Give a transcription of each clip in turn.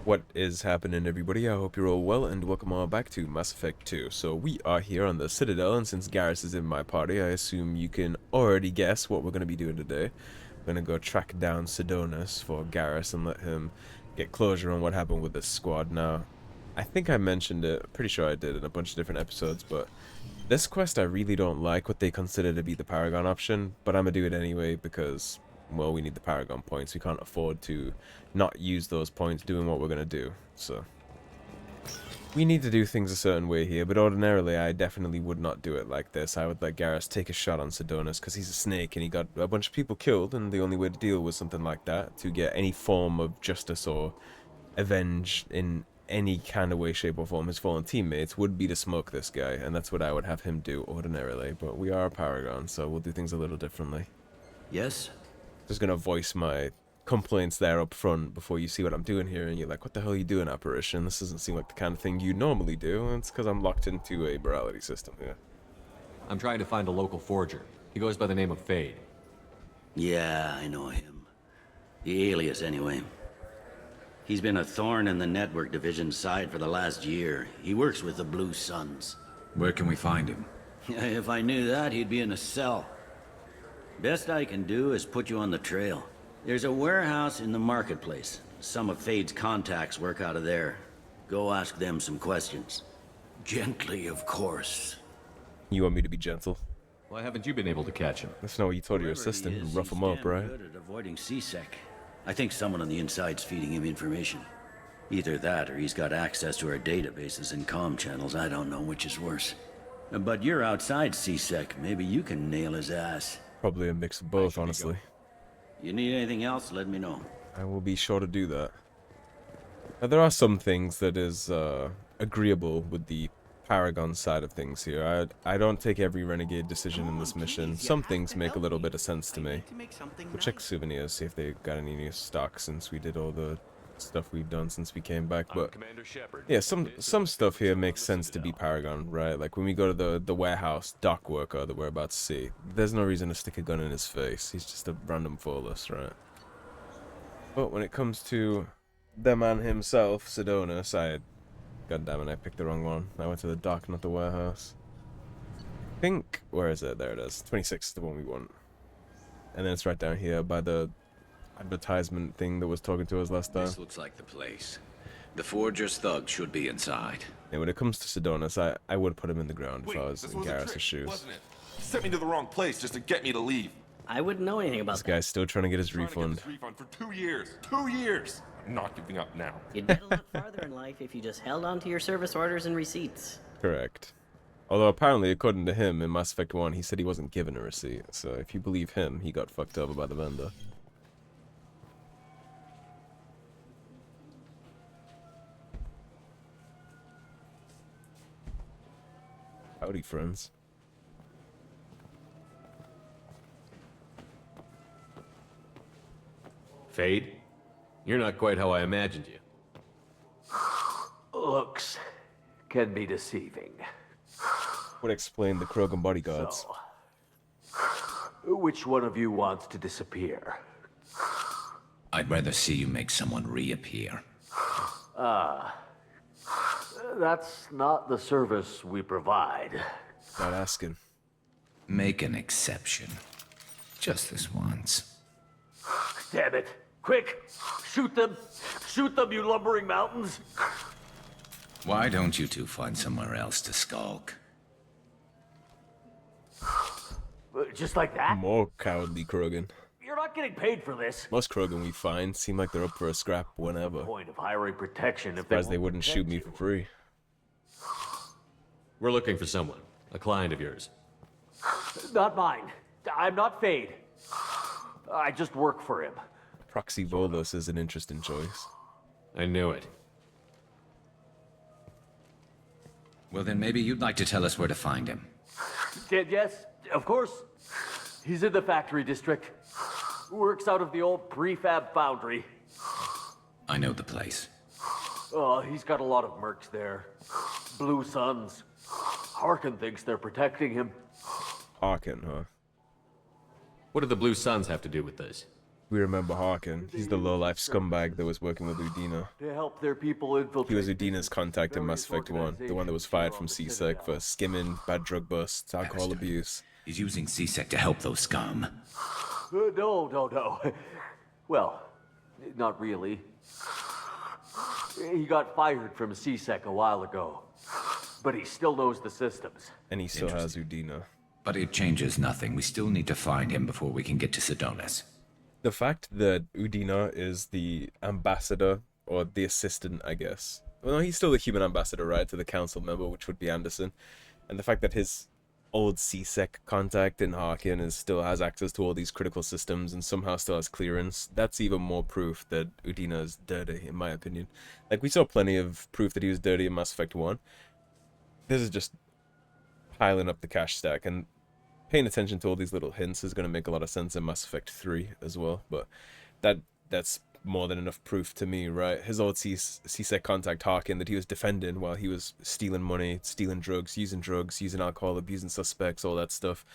What is happening, everybody? I hope you're all well, and welcome all back to Mass Effect 2. So we are here on the Citadel, and since Garrus is in my party, I assume you can already guess what we're going to be doing today. We're going to go track down Sidonis for Garrus and let him get closure on what happened with this squad. Now, I think I mentioned it, pretty sure I did in a bunch of different episodes, but this quest I really don't like what they consider to be the Paragon option, but I'm going to do it anyway because, well, we need the Paragon points. We can't afford to not use those points doing what we're going to do. So we need to do things a certain way here, but ordinarily I definitely would not do it like this. I would let Garrus take a shot on Sidonis because he's a snake and he got a bunch of people killed, and the only way to deal with something like that, to get any form of justice or avenge in any kind of way, shape, or form his fallen teammates, would be to smoke this guy, and that's what I would have him do ordinarily. But we are a Paragon, so we'll do things a little differently. Yes? Just gonna voice my complaints there up front before you see what I'm doing here, and you're like, what the hell are you doing, Apparition? This doesn't seem like the kind of thing you normally do, and it's because I'm locked into a morality system here. I'm trying to find a local forger. He goes by the name of Fate. Yeah, I know him. The alias, anyway. He's been a thorn in the network division's side for the last year. He works with the Blue Suns. Where can we find him? If I knew that, he'd be in a cell. Best I can do is put you on the trail. There's a warehouse in the marketplace. Some of Fade's contacts work out of there. Go ask them some questions. Gently, of course. You want me to be gentle? Why haven't you been able to catch him? That's not what you told your Whoever assistant, he is, rough he's him up, damn right? good at avoiding CSEC. I think someone on the inside's feeding him information. Either that, or he's got access to our databases and comm channels. I don't know which is worse. But you're outside CSEC. Maybe you can nail his ass. Probably a mix of both, honestly. You need anything else, let me know. I will be sure to do that. Now, there are some things that is agreeable with the Paragon side of things here. I don't take every renegade decision in this mission. Some things make a little bit of sense to me. We'll check souvenirs, see if they got any new stock since we did all the stuff we've done since we came back. But yeah, some stuff here makes sense to be Paragon, right? Like when we go to the warehouse dock worker that we're about to see, there's no reason to stick a gun in his face. He's just a random foolus, right? But when it comes to the man himself, Sidonis, God damn it, I picked the wrong one. I went to the dock, not the warehouse. I think, where is it? There it is. 26 is the one we want. And then it's right down here by the advertisement thing that was talking to us last time. This looks like the place. The Forger's thug should be inside. And when it comes to Sidonis, I would put him in the ground if I was this in was a Garrus' trick, shoes. wasn't it? He sent me to the wrong place just to get me to leave. I wouldn't know anything about This guy's still trying to get his Trying to get refund. this refund for 2 years. 2 years! I'm not giving up now. that. You'd get a lot farther in life if you just held on to your service orders and receipts. Correct. Although apparently, according to him, in Mass Effect 1, he said he wasn't given a receipt. So if you believe him, he got fucked over by the vendor. Howdy, friends. Fate? You're not quite how I imagined you. Looks can be deceiving. Would explain the Krogan bodyguards. So, which one of you wants to disappear? I'd rather see you make someone reappear. That's not the service we provide. Not asking. Make an exception. Just this once. Damn it! Quick! Shoot them! Shoot them, you lumbering mountains! Why don't you two find somewhere else to skulk? Just like that? More cowardly Krogan. You're not getting paid for this. Most Krogan we find seem like they're up for a scrap whenever. Point of hiring protection if Surprised they won't wouldn't shoot protect me you. for free. We're looking for someone. A client of yours. Not mine. I'm not Fade. I just work for him. Proxy Volus is an interesting choice. I knew it. Well, then maybe you'd like to tell us where to find him. Yes, of course. He's in the factory district. Works out of the old prefab foundry. I know the place. He's got a lot of mercs there. Blue Suns. Harkin thinks they're protecting him. Harkin, huh? What do the Blue Suns have to do with this? We remember Harkin. He's the low-life scumbag that was working with Udina. To help their people infiltrate. He was Udina's contact in Mass Effect 1, the one that was fired from organization CSEC on for skimming, bad drug busts, alcohol Bastard. abuse. He's using CSEC to help those scum. No. Well, not really. He got fired from CSEC a while ago. But he still knows the systems. And he still has Udina. But it changes nothing. We still need to find him before we can get to Sidonis. The fact that Udina is the ambassador, or the assistant, I guess. Well, no, he's still the human ambassador, right, to the council member, which would be Anderson. And the fact that his old CSEC contact in Harkin still has access to all these critical systems and somehow still has clearance, that's even more proof that Udina is dirty, in my opinion. Like, we saw plenty of proof that he was dirty in Mass Effect 1. This is just piling up the cash stack, and paying attention to all these little hints is going to make a lot of sense in Mass Effect 3 as well, but that's more than enough proof to me, right? His old CSEC contact Harkin that he was defending while he was stealing money, stealing drugs, using alcohol, abusing suspects, all that stuff.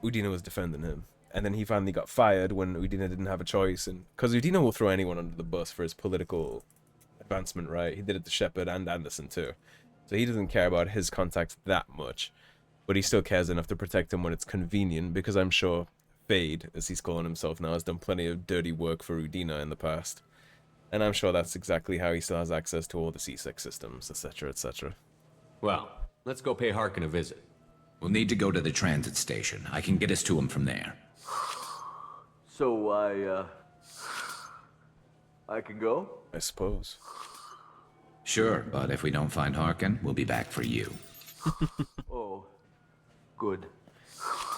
Udina was defending him. And then he finally got fired when Udina didn't have a choice, and because Udina will throw anyone under the bus for his political advancement, right? He did it to Shepard and Anderson too. So he doesn't care about his contacts that much. But he still cares enough to protect him when it's convenient, because I'm sure Fade, as he's calling himself now, has done plenty of dirty work for Udina in the past. And I'm sure that's exactly how he still has access to all the CSEC systems, etc., etc. Well, let's go pay Harkin a visit. We'll need to go to the transit station. I can get us to him from there. So I can go? I suppose. Sure, but if we don't find Harkin, we'll be back for you. Oh, good.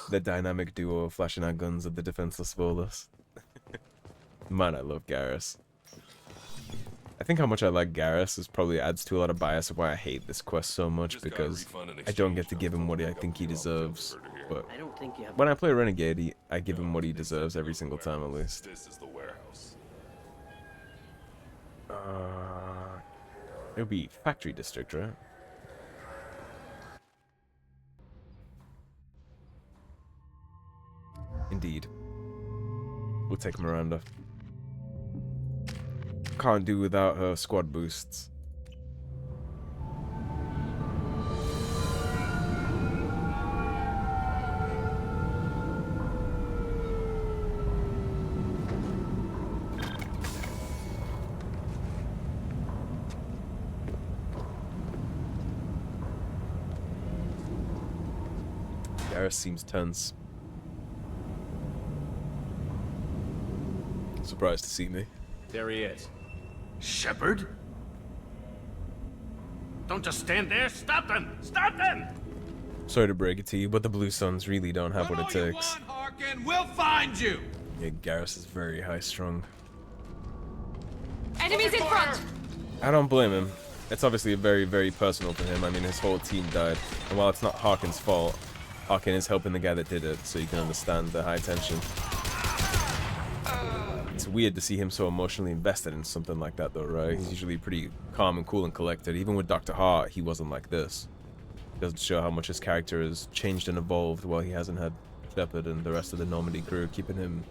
The dynamic duo of flashing our guns at the defenseless Volus. Man, I love Garrus. I think how much I like Garrus is probably adds to a lot of bias of why I hate this quest so much, because I don't get to give him what I think he deserves. But I don't think you have. when I play Renegade, I give him what he deserves every single time at least. This is the warehouse. It would be Factory District, right? Indeed. We'll take Miranda. Can't do without her squad boosts. Garrus seems tense. Surprised to see me. There he is. Shepard? Don't just stand there. Stop them! Stop them! Sorry to break it to you, but the Blue Suns really don't have what it What all you takes. want, Harkin? We'll find you! Yeah, Garrus is very high-strung. Enemies in front! I don't blame him. It's obviously very, very personal for him. I mean, his whole team died. And while it's not Harkin's fault, Harkin is helping the guy that did it, so you can understand the high tension. It's weird to see him so emotionally invested in something like that, though, right? He's usually pretty calm and cool and collected. Even with Dr. Hart, he wasn't like this. It doesn't show how much his character has changed and evolved while he hasn't had Shepard and the rest of the Normandy crew keeping him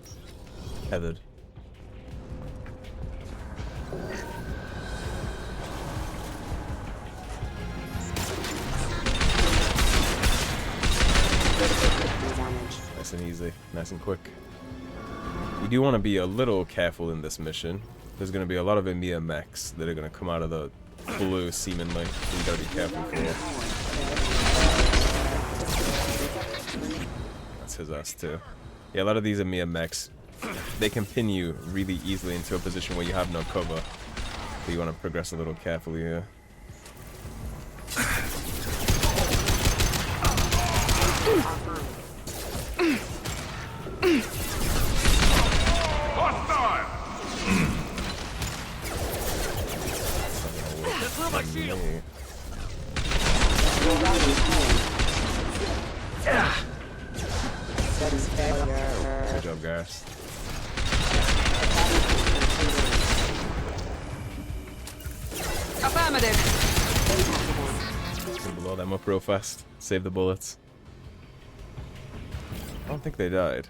tethered. Nice and easy, nice and quick. You do want to be a little careful in this mission. There's going to be a lot of Emir mechs that are going to come out of the blue, seemingly. You got to be careful for it. That's his ass too. Yeah, a lot of these Emir mechs, they can pin you really easily into a position where you have no cover. So you want to progress a little carefully here. Hostile! My shield. Good job, Garrus. Affirmative. Can blow them up real fast. Save the bullets. I don't think they died.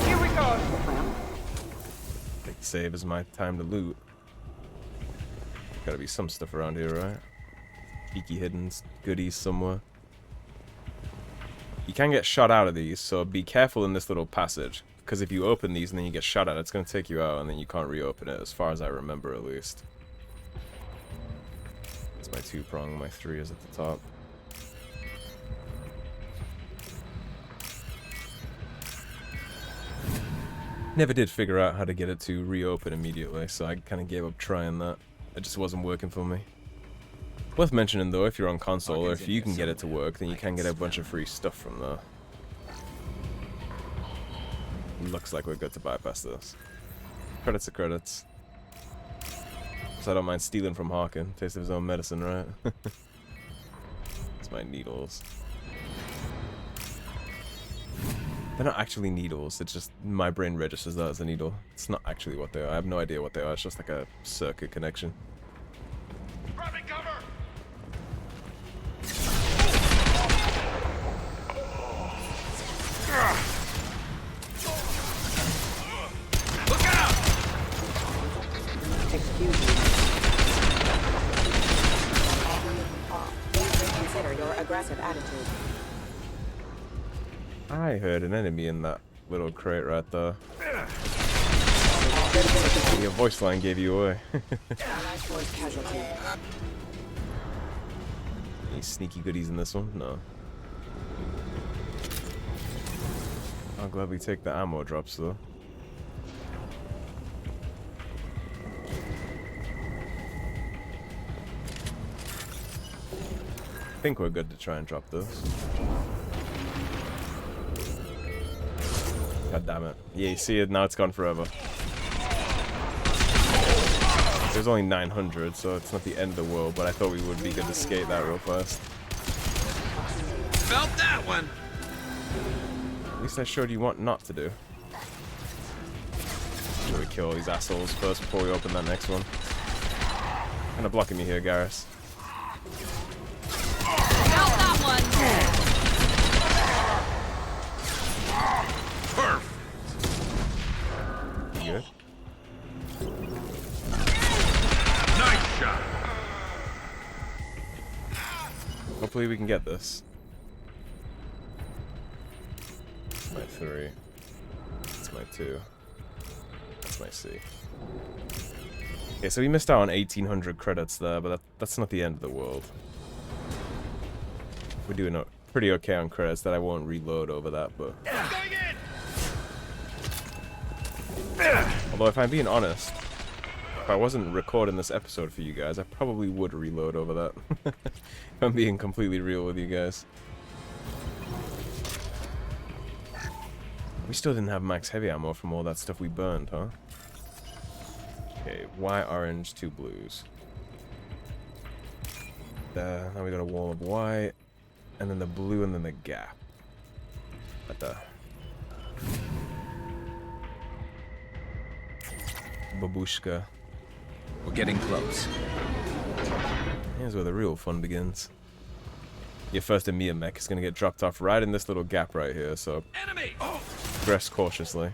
Here we go. Big save is my time to loot. Gotta be some stuff around here, right? Peeky hidden goodies somewhere. You can get shot out of these, so be careful in this little passage. Because if you open these and then you get shot at, it's going to take you out and then you can't reopen it, as far as I remember at least. It's my 2-prong, my 3 is at the top. Never did figure out how to get it to reopen immediately, so I kind of gave up trying that. It just wasn't working for me. Worth mentioning though, if you're on console, or if you can get it to work, then you can get a bunch of free stuff from there. Looks like we're good to bypass this. Credits are credits. So I don't mind stealing from Harkin. Taste of his own medicine, right? It's my needles. They're not actually needles, it's just my brain registers that as a needle. It's not actually what they are. I have no idea what they are, it's just like a circuit connection. Grabbing cover! Look out! Excuse me. Please reconsider your aggressive attitude. I heard an enemy in that little crate right there. Your voice line gave you away. Any sneaky goodies in this one? No. I'll gladly take the ammo drops though. I think we're good to try and drop those. God damn it. Yeah, you see it, now it's gone forever. There's only 900, so it's not the end of the world, but I thought we would be good to skate that real fast. Felt that one! At least I showed you what not to do. Should we kill all these assholes first before we open that next one? Kinda blocking me here, Garrus. Felt that one! Perf! You good? Nice shot! Hopefully we can get this. That's my 3. That's my 2. That's my C. Okay, so we missed out on 1800 credits there, but that's not the end of the world. We're doing pretty okay on credits that I won't reload over that, but... Although if I'm being honest, if I wasn't recording this episode for you guys, I probably would reload over that. If I'm being completely real with you guys. We still didn't have max heavy ammo from all that stuff we burned, huh? Okay, Y orange, 2 blues. There, now we got a wall of white, and then the blue, and then the gap. Right there. Babushka. We're getting close. Here's where the real fun begins. Your first Emir mech is going to get dropped off right in this little gap right here, so Enemy! Oh! progress cautiously.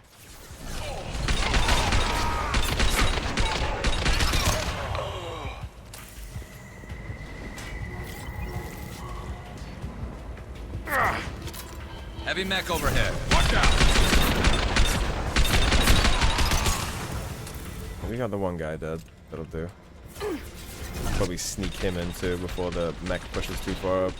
Heavy mech overhead. Watch out! We got the one guy dead. That'll do. Probably sneak him in too before the mech pushes too far up.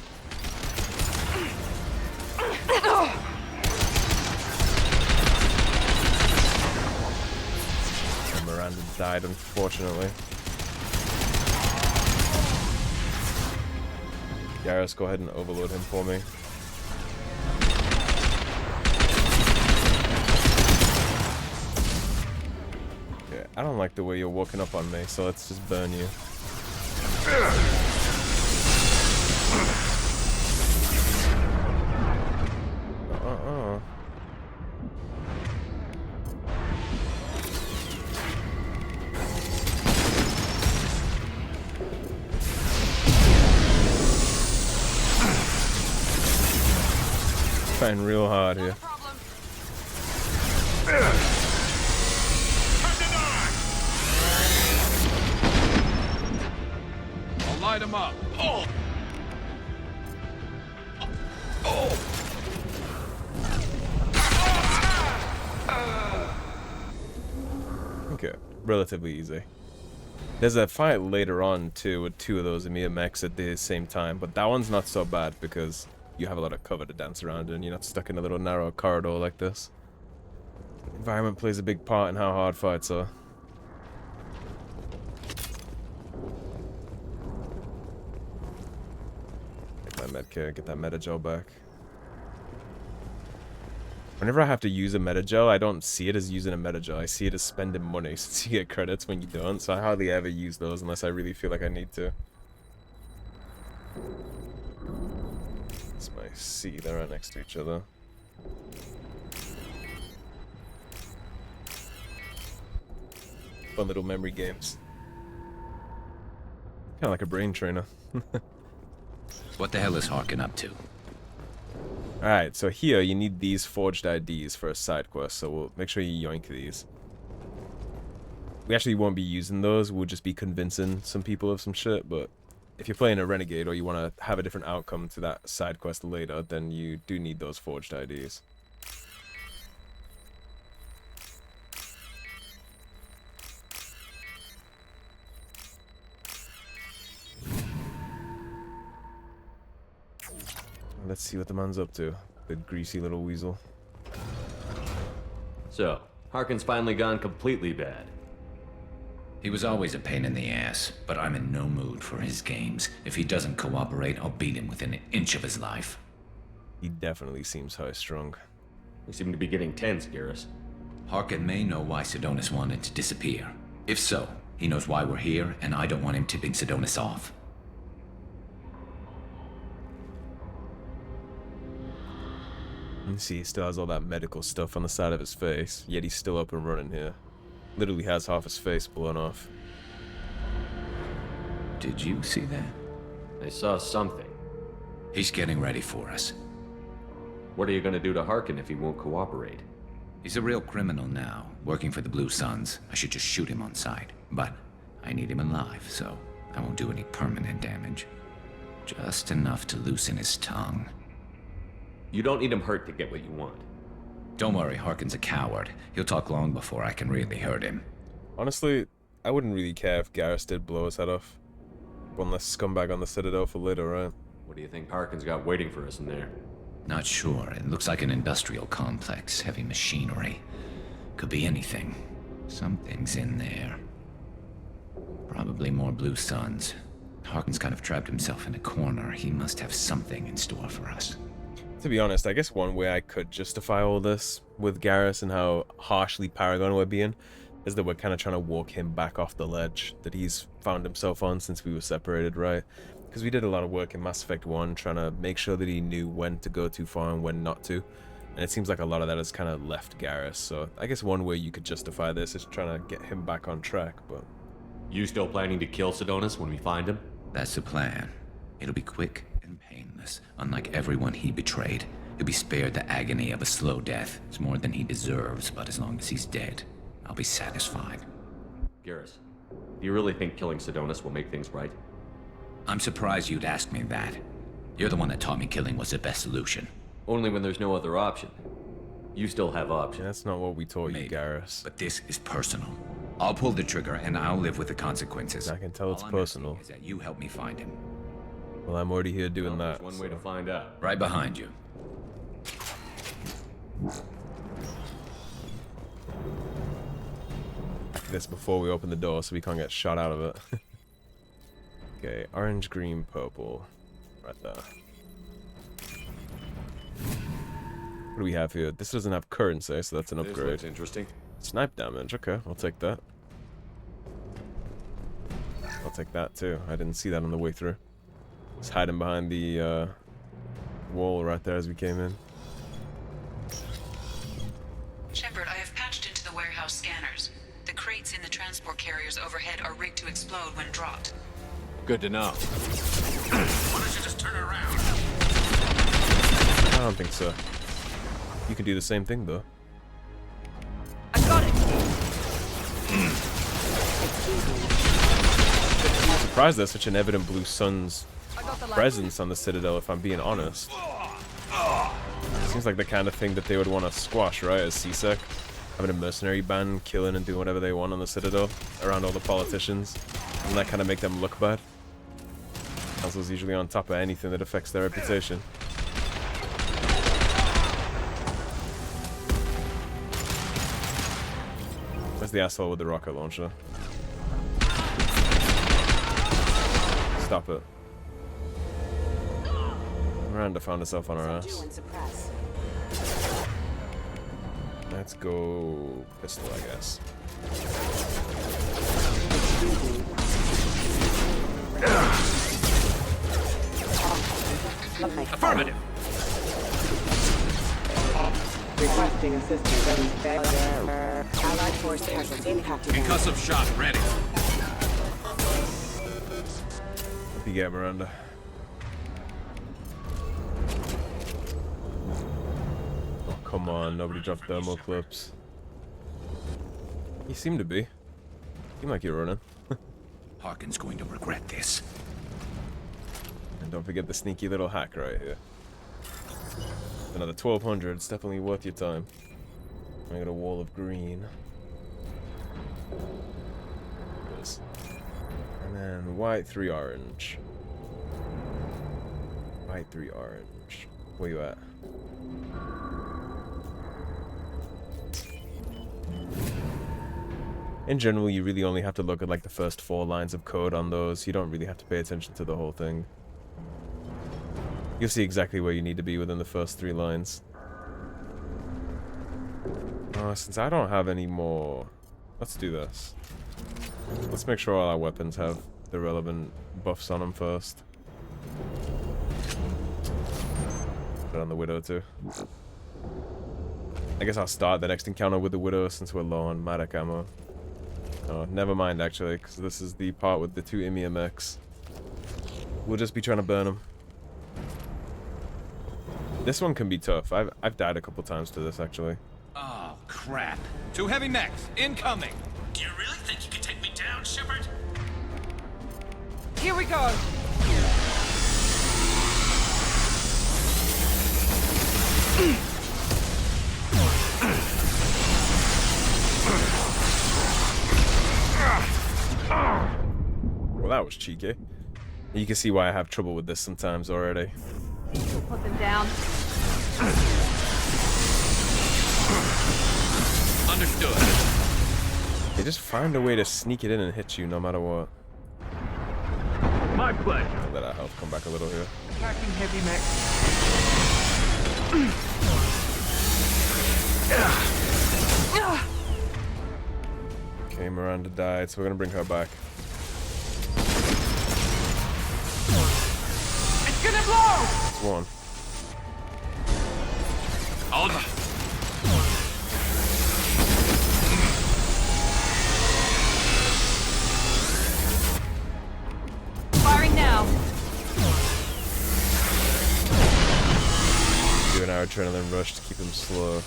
And Miranda died, unfortunately. Garrus, go ahead and overload him for me. Okay, I don't like the way you're walking up on me, so let's just burn you. Trying real hard here. light him up. Oh! Okay, relatively easy. There's a fight later on too with two of those Emir mechs at the same time, but that one's not so bad because you have a lot of cover to dance around in. You're not stuck in a little narrow corridor like this. Environment plays a big part in how hard fights are. Get my medkit, get that metagel back. Whenever I have to use a metagel, I don't see it as using a metagel. I see it as spending money since you get credits when you don't, so I hardly ever use those unless I really feel like I need to. That's my C, they're right next to each other. Fun little memory games. Kinda like a brain trainer. What the hell is Harkin up to? Alright, so here you need these forged IDs for a side quest, so we'll make sure you yoink these. We actually won't be using those, we'll just be convincing some people of some shit, but if you're playing a renegade or you want to have a different outcome to that side quest later, then you do need those forged IDs. Let's see what the man's up to, the greasy little weasel. So, Harkin's finally gone completely bad. He was always a pain in the ass, but I'm in no mood for his games. If he doesn't cooperate, I'll beat him within an inch of his life. He definitely seems high-strung. We seem to be getting tense, Garrus. Harkin may know why Sidonis wanted to disappear. If so, he knows why we're here, and I don't want him tipping Sidonis off. You see, he still has all that medical stuff on the side of his face, yet he's still up and running here. Literally has half his face blown off. Did you see that? I saw something. He's getting ready for us. What are you gonna do to Harkin if he won't cooperate? He's a real criminal now, working for the Blue Suns. I should just shoot him on sight. But I need him alive, so I won't do any permanent damage. Just enough to loosen his tongue. You don't need him hurt to get what you want. Don't worry, Harkin's a coward. He'll talk long before I can really hurt him. Honestly, I wouldn't really care if Garrus did blow his head off. One less scumbag on the Citadel for later, right? What do you think Harkin's got waiting for us in there? Not sure. It looks like an industrial complex, heavy machinery. Could be anything. Something's in there. Probably more Blue Suns. Harkin's kind of trapped himself in a corner. He must have something in store for us. To be honest, I guess one way I could justify all this with Garrus and how harshly Paragon we're being is that we're kind of trying to walk him back off the ledge that he's found himself on since we were separated, right? Because we did a lot of work in Mass Effect 1 trying to make sure that he knew when to go too far and when not to. And it seems like a lot of that has kind of left Garrus, so I guess one way you could justify this is trying to get him back on track, but... You still planning to kill Sidonis when we find him? That's the plan. It'll be quick and painless, unlike everyone he betrayed. He'll be spared the agony of a slow death. It's more than he deserves, but as long as he's dead, I'll be satisfied. Garrus, do you really think killing Sidonis will make things right? I'm surprised you'd ask me that. You're the one that taught me killing was the best solution. Only when there's no other option. You still have options. That's not what we taught you, Garrus. But this is personal. I'll pull the trigger and I'll live with the consequences. I can tell it's All I'm personal. asking is that you help me find him. Well, I'm already here doing Well, that. there's one way to find out. Right behind you. This before we open the door so we can't get shot out of it. Okay, orange, green, purple. Right there. What do we have here? This doesn't have currency, so that's an This upgrade. looks interesting. Snipe damage, okay, I'll take that. I'll take that too. I didn't see that on the way through. It's hiding behind the wall right there as we came in. Shepard, I have patched into the warehouse scanners. The crates in the transport carriers overhead are rigged to explode when dropped. Good to know. Why don't you just turn around? I don't think so. You can do the same thing though. I got it! Excuse me. surprised there's such an evident blue sun's presence on the Citadel, if I'm being honest. Seems like the kind of thing that they would want to squash, right, as CSEC? Having a mercenary band, killing and doing whatever they want on the Citadel, around all the politicians. Doesn't that kind of make them look bad? Council's usually on top of anything that affects their reputation. Where's the asshole with the rocket launcher? Stop it. Miranda found herself on her ass. Let's go pistol, I guess. Affirmative. Requesting assistance. Allied force casualty impacted. Concussive shot ready. What do you get, Miranda? Oh, come on. Nobody dropped thermal clips. You seem to be. Seem like you're running. Harkin's going to regret this. And don't forget the sneaky little hack right here. Another 1200. It's definitely worth your time. I got a wall of green. This. And then white 3 orange. White 3 orange. Where you at? In general, you really only have to look at like the first 4 lines of code on those. You don't really have to pay attention to the whole thing. You'll see exactly where you need to be within the first 3 lines. Since I don't have any more, let's do this. Let's make sure all our weapons have the relevant buffs on them first. Put on the Widow too. I guess I'll start the next encounter with the Widow since we're low on Matic ammo. Oh, never mind actually, because this is the part with the 2 IMMX. We'll just be trying to burn them. This one can be tough. I've died a couple times to this actually. Oh, crap. 2 heavy mechs, incoming. Do you really think you can take me down, Shepard? Here we go. Well, that was cheeky. You can see why I have trouble with this sometimes already. We'll put them down. Understood. They just find a way to sneak it in and hit you no matter what. My pleasure. Let our health come back a little here. Attacking heavy mech. Okay, Miranda died, so we're gonna bring her back. It's gonna blow! That's one. Oliver. Firing now. Do an adrenaline rush to keep him slow.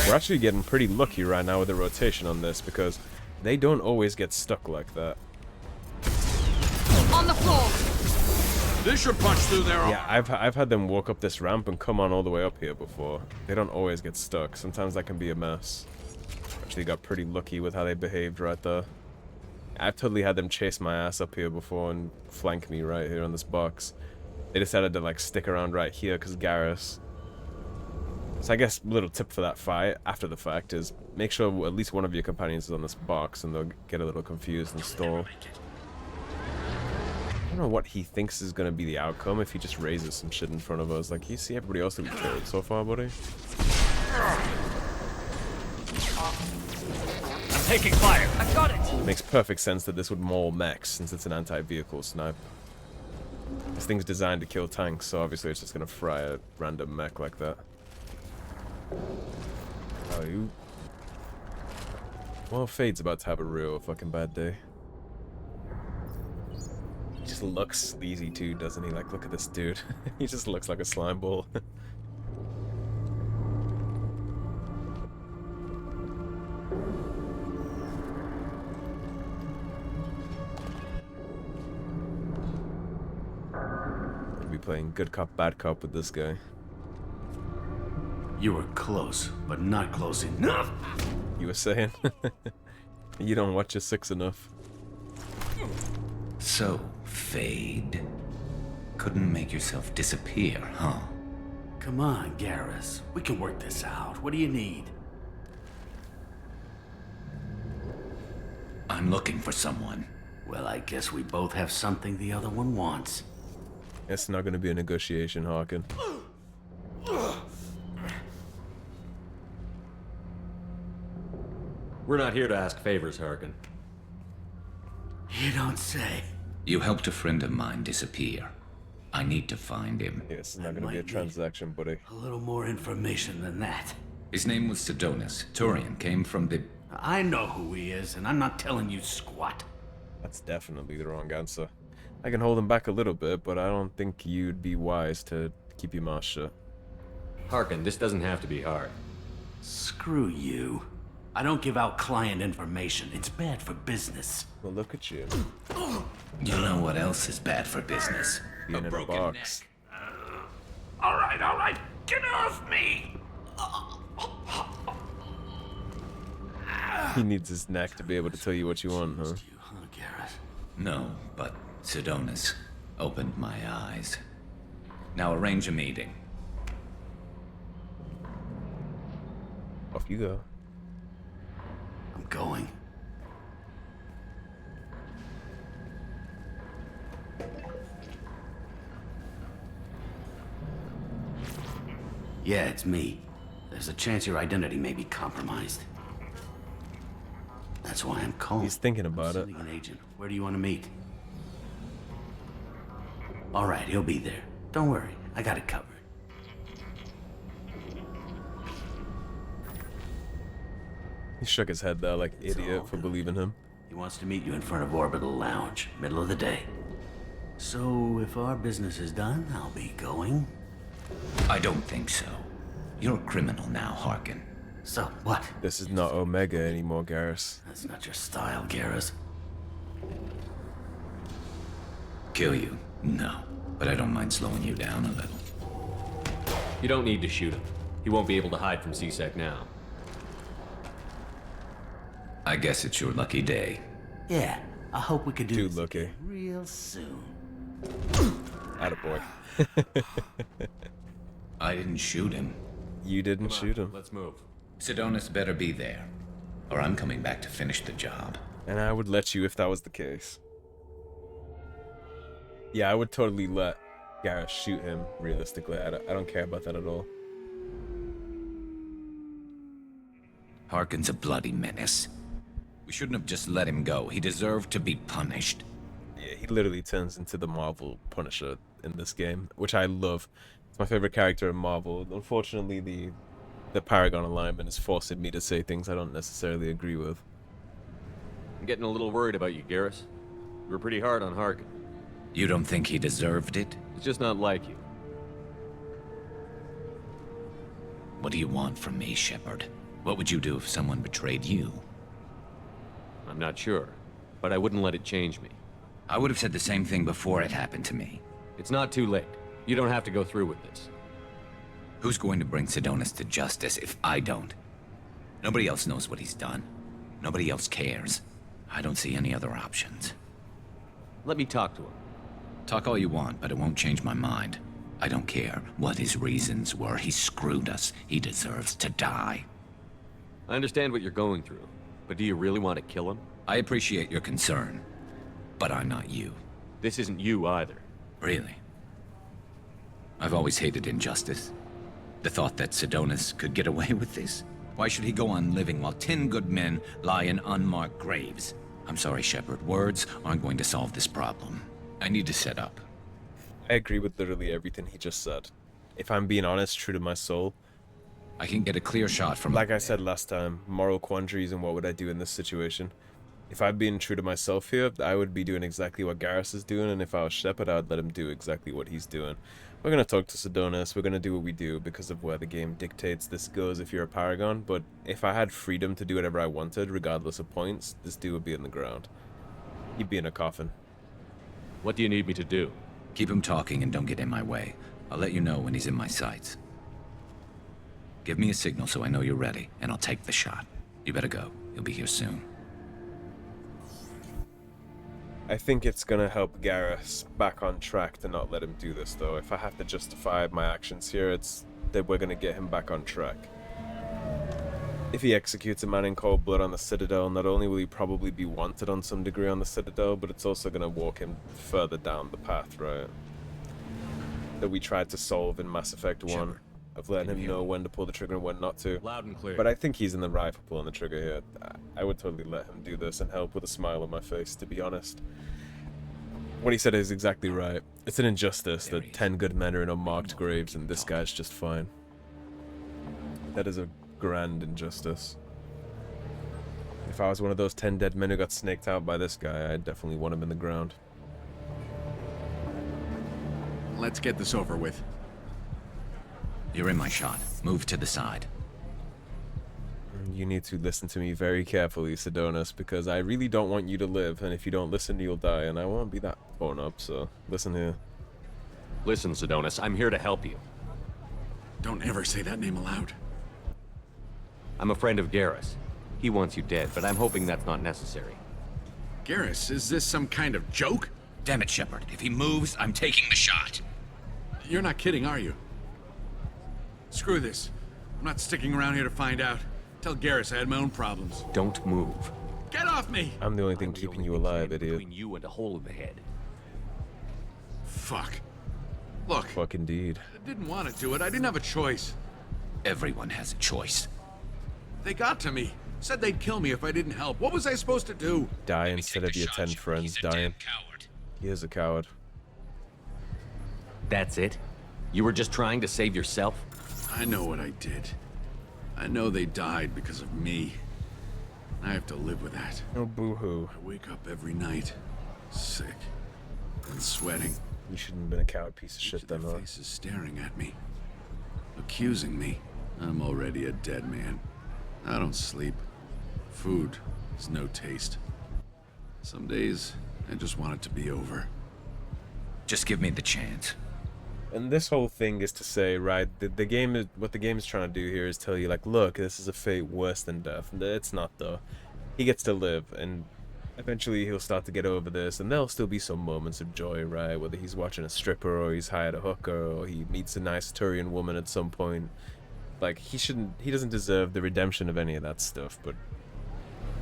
We're actually getting pretty lucky right now with the rotation on this because they don't always get stuck like that. On the floor. This should punch through their armor. Yeah, I've had them walk up this ramp and come on all the way up here before. They don't always get stuck. Sometimes that can be a mess. Actually got pretty lucky with how they behaved right there. I've totally had them chase my ass up here before and flank me right here on this box. They decided to like stick around right here because Garrus. So I guess a little tip for that fight after the fact is make sure at least one of your companions is on this box and they'll get a little confused and stall. I don't know what he thinks is going to be the outcome if he just raises some shit in front of us. Like, you see everybody else that we killed so far, buddy? I'm taking fire. I got it. It makes perfect sense that this would maul mechs since it's an anti-vehicle snipe. This thing's designed to kill tanks, so obviously it's just going to fry a random mech like that. Oh, you... Well, Fade's about to have a real fucking bad day. He just looks sleazy too, doesn't he? Like, look at this dude. He just looks like a slime ball. playing good cop, bad cop with this guy. You were close, but not close enough. You were saying? You don't watch your six enough. So, Fade. Couldn't make yourself disappear, huh? Come on, Garrus. We can work this out. What do you need? I'm looking for someone. Well, I guess we both have something the other one wants. It's not going to be a negotiation, Harkin. We're not here to ask favors, Harkin. You don't say. You helped a friend of mine disappear. I need to find him. Yeah, this is not going to be a transaction, buddy. A little more information than that. His name was Sidonis. Turian came from the... I know who he is, and I'm not telling you squat. That's definitely the wrong answer. I can hold him back a little bit, but I don't think you'd be wise to keep your mouth shut. Harkin, this doesn't have to be hard. Screw you. I don't give out client information. It's bad for business. Well, look at you. You know what else is bad for business? Being in a box. All right. Get off me! He needs his neck to be able to tell you what you want, huh? You, huh, Garrus? No, but Sidonis opened my eyes. Now arrange a meeting. Off you go. I'm going. Yeah, it's me. There's a chance your identity may be compromised. That's why I'm calling. He's thinking about it. An agent. Where do you want to meet? All right, he'll be there. Don't worry, I got it covered. He shook his head there like It's idiot all for good. believing him. He wants to meet you in front of Orbital Lounge, middle of the day. So, if our business is done, I'll be going. I don't think so. You're a criminal now, Harkin. So, what? This is not Omega anymore, Garrus. That's not your style, Garrus. Kill you? No. But I don't mind slowing you down a little. You don't need to shoot him. He won't be able to hide from C-Sec now. I guess it's your lucky day. Yeah, I hope we could do Too this lucky. again real soon. Attaboy. I didn't shoot him. You didn't Come on, shoot him. Let's move. Sidonis better be there, or I'm coming back to finish the job. And I would let you if that was the case. Yeah, I would totally let Garrus shoot him, realistically. I don't care about that at all. Harkin's a bloody menace. We shouldn't have just let him go. He deserved to be punished. Yeah, he literally turns into the Marvel Punisher in this game, which I love. It's my favorite character in Marvel. Unfortunately, the Paragon alignment is forcing me to say things I don't necessarily agree with. I'm getting a little worried about you, Garrus. You were pretty hard on Harkin. You don't think he deserved it? It's just not like you. What do you want from me, Shepard? What would you do if someone betrayed you? I'm not sure, but I wouldn't let it change me. I would have said the same thing before it happened to me. It's not too late. You don't have to go through with this. Who's going to bring Sidonis to justice if I don't? Nobody else knows what he's done. Nobody else cares. I don't see any other options. Let me talk to him. Talk all you want, but it won't change my mind. I don't care what his reasons were. He screwed us. He deserves to die. I understand what you're going through, but do you really want to kill him? I appreciate your concern, but I'm not you. This isn't you either. Really? I've always hated injustice. The thought that Sidonis could get away with this? Why should he go on living while 10 good men lie in unmarked graves? I'm sorry, Shepard. Words aren't going to solve this problem. I need to set up. I agree with literally everything he just said. If I'm being honest, true to my soul, I can get a clear shot from... like I said last time, moral quandaries and what would I do in this situation. If I'm being true to myself here, I would be doing exactly what Garrus is doing, and if I was Shepard, I would let him do exactly what he's doing. We're going to talk to Sidonis, we're going to do what we do because of where the game dictates this goes if you're a Paragon, but if I had freedom to do whatever I wanted, regardless of points, this dude would be in the ground. He'd be in a coffin. What do you need me to do? Keep him talking and don't get in my way. I'll let you know when he's in my sights. Give me a signal so I know you're ready, and I'll take the shot. You better go. He'll be here soon. I think it's gonna help Garrus back on track to not let him do this, though. If I have to justify my actions here, it's that we're gonna get him back on track. If he executes a man in cold blood on the Citadel, not only will he probably be wanted on some degree on the Citadel, but it's also gonna walk him further down the path, right? That we tried to solve in Mass Effect 1, of letting him know when to pull the trigger and when not to. Loud and clear. But I think he's in the right for pulling the trigger here. I would totally let him do this and help with a smile on my face, to be honest. What he said is exactly right. It's an injustice that 10 good men are in unmarked graves and this guy's just fine. That is a grand injustice. If I was one of those 10 dead men who got snaked out by this guy, I'd definitely want him in the ground. Let's get this over with. You're in my shot. Move to the side. You need to listen to me very carefully, Sidonis, because I really don't want you to live, and if you don't listen, you'll die, and I won't be that torn up, so listen here. Listen, Sidonis, I'm here to help you. Don't ever say that name aloud. I'm a friend of Garrus. He wants you dead, but I'm hoping that's not necessary. Garrus, is this some kind of joke? Damn it, Shepard. If he moves, I'm taking the shot. You're not kidding, are you? Screw this. I'm not sticking around here to find out. Tell Garrus I had my own problems. Don't move. Get off me! I'm the only thing keeping you alive, idiot. Between you and a hole in the head. Fuck. Look. Fuck indeed. I didn't want to do it. I didn't have a choice. Everyone has a choice. They got to me. Said they'd kill me if I didn't help. What was I supposed to do? Die instead of your 10 friends dying. He is a coward. That's it? You were just trying to save yourself? I know what I did. I know they died because of me. I have to live with that. Oh, boo-hoo. I wake up every night, sick and sweating. You shouldn't have been a coward piece of shit then, huh? Their faces staring at me, accusing me. I'm already a dead man. I don't sleep. Food has no taste. Some days, I just want it to be over. Just give me the chance. And this whole thing is to say, right, the game is, what the game is trying to do here is tell you, like, look, this is a fate worse than death. It's not, though. He gets to live, and eventually he'll start to get over this, and there'll still be some moments of joy, right? Whether he's watching a stripper, or he's hired a hooker, or he meets a nice Turian woman at some point. Like, he doesn't deserve the redemption of any of that stuff, but,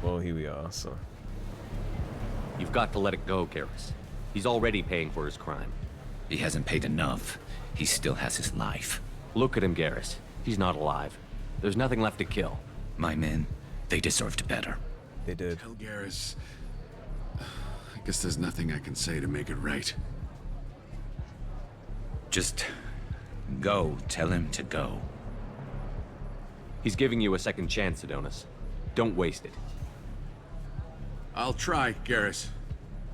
well, here we are, so. You've got to let it go, Garrus. He's already paying for his crime. He hasn't paid enough. He still has his life. Look at him, Garrus. He's not alive. There's nothing left to kill. My men, they deserved better. They did. Tell Garrus. I guess there's nothing I can say to make it right. Just go. Tell him to go. He's giving you a second chance, Sidonis. Don't waste it. I'll try, Garrus.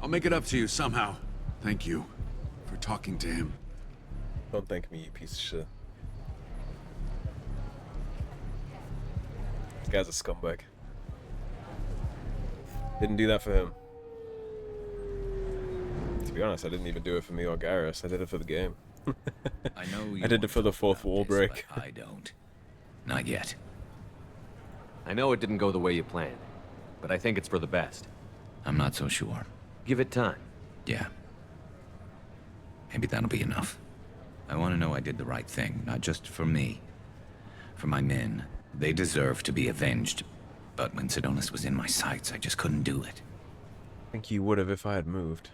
I'll make it up to you somehow. Thank you for talking to him. Don't thank me, you piece of shit. This guy's a scumbag. Didn't do that for him. To be honest, I didn't even do it for me or Garrus. I did it for the game. I know you I did it for the fourth wall break. I don't. Not yet. I know it didn't go the way you planned, but I think it's for the best. I'm not so sure. Give it time. Yeah. Maybe that'll be enough. I want to know I did the right thing, not just for me. For my men. They deserve to be avenged. But when Sidonis was in my sights, I just couldn't do it. I think you would have if I had moved.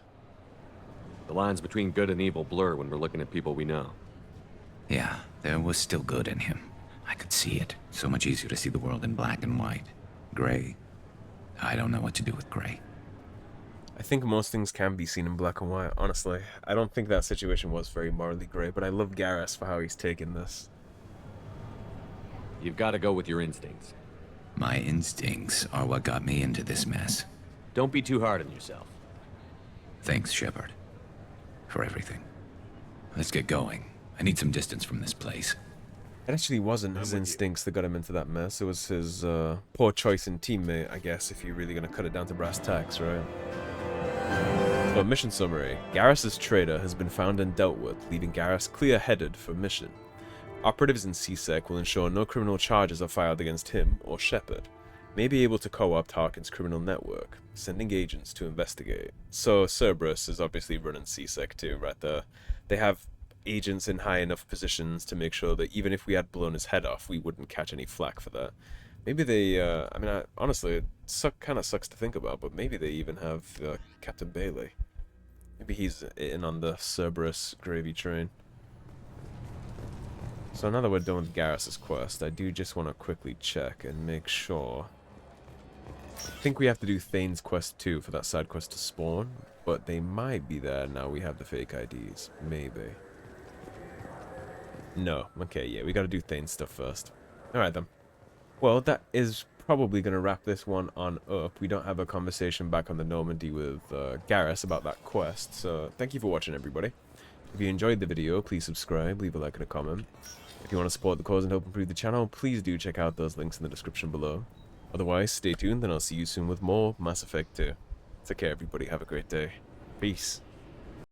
The lines between good and evil blur when we're looking at people we know. Yeah, there was still good in him. I could see it. So much easier to see the world in black and white. Gray. I don't know what to do with gray. I think most things can be seen in black and white, honestly. I don't think that situation was very morally grey, but I love Garrus for how he's taken this. You've got to go with your instincts. My instincts are what got me into this mess. Don't be too hard on yourself. Thanks, Shepard. For everything. Let's get going. I need some distance from this place. It actually wasn't his instincts that got him into that mess. It was his poor choice in teammate, I guess, if you're really going to cut it down to brass tacks, right? So, mission summary. Garrus's traitor has been found and dealt with, leaving Garrus clear-headed for mission. Operatives in CSEC will ensure no criminal charges are filed against him or Shepard. May be able to co-opt Harkin's criminal network, sending agents to investigate. So Cerberus is obviously running CSEC too, right there. They have agents in high enough positions to make sure that even if we had blown his head off, we wouldn't catch any flack for that. Maybe they, honestly, it kind of sucks to think about, but maybe they even have Captain Bailey. Maybe he's in on the Cerberus gravy train. So now that we're done with Garrus's quest, I do just want to quickly check and make sure. I think we have to do Thane's quest too for that side quest to spawn, but they might be there now we have the fake IDs. Maybe. No. Okay, yeah, we gotta do Thane's stuff first. Alright then. Well, that is probably gonna wrap this one on up. We don't have a conversation back on the Normandy with Garrus about that quest, so thank you for watching, everybody. If you enjoyed the video, please subscribe, leave a like and a comment. If you want to support the cause and help improve the channel, please do check out those links in the description below. Otherwise, stay tuned and I'll see you soon with more Mass Effect 2. Take care everybody, have a great day. Peace.